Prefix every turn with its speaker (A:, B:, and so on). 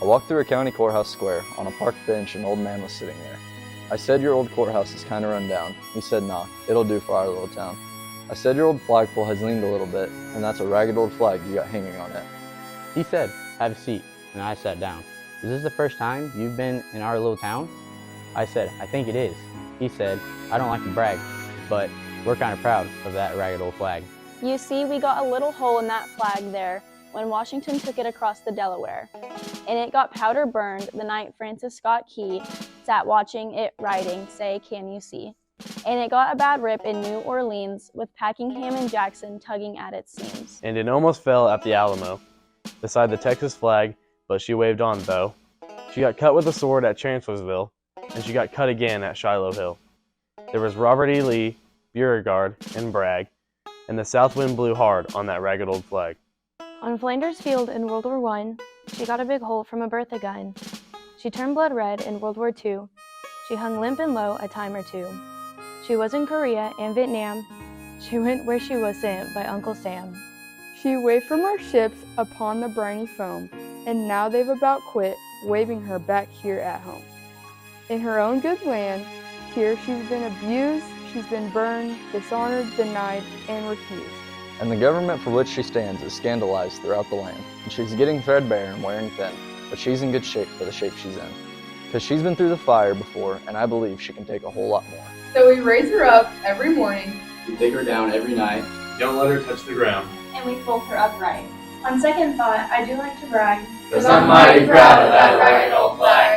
A: I walked through a county courthouse square. On a park bench, an old man was sitting there. I said, "Your old courthouse is kind of run down." He said, "Nah, it'll do for our little town." I said, "Your old flagpole has leaned a little bit, and that's a ragged old flag you got hanging on it."
B: He said, "Have a seat," and I sat down. "Is this the first time you've been in our little town?" I said, "I think it is." He said, "I don't like to brag, but we're kind of proud of that ragged old flag."
C: You see, we got a little hole in that flag there when Washington took it across the Delaware, and it got powder burned the night Francis Scott Key sat watching it riding, say, "Can you see?" And it got a bad rip in New Orleans with Packingham and Jackson tugging at its seams.
D: And it almost fell at the Alamo, beside the Texas flag, but she waved on though. She got cut with a sword at Chancellorsville, and she got cut again at Shiloh Hill. There was Robert E. Lee, Beauregard, and Bragg, and the south wind blew hard on that ragged old flag.
E: On Flanders Field in World War I, she got a big hole from a Bertha gun. She turned blood red in World War II. She hung limp and low a time or two. She was in Korea and Vietnam. She went where she was sent by Uncle Sam.
F: She waved from our ships upon the briny foam, and now they've about quit, waving her back here at home. In her own good land, here she's been abused, she's been burned, dishonored, denied, and refused.
A: And the government for which she stands is scandalized throughout the land, and she's getting threadbare and wearing thin, but she's in good shape for the shape she's in. Because she's been through the fire before, and I believe she can take a whole lot more.
F: So we raise her up every morning.
G: We dig her down every night.
H: Don't let her touch the ground.
C: And we fold her upright. On second thought, I do like to brag,
G: 'Cause I'm mighty proud of that ragged old flag.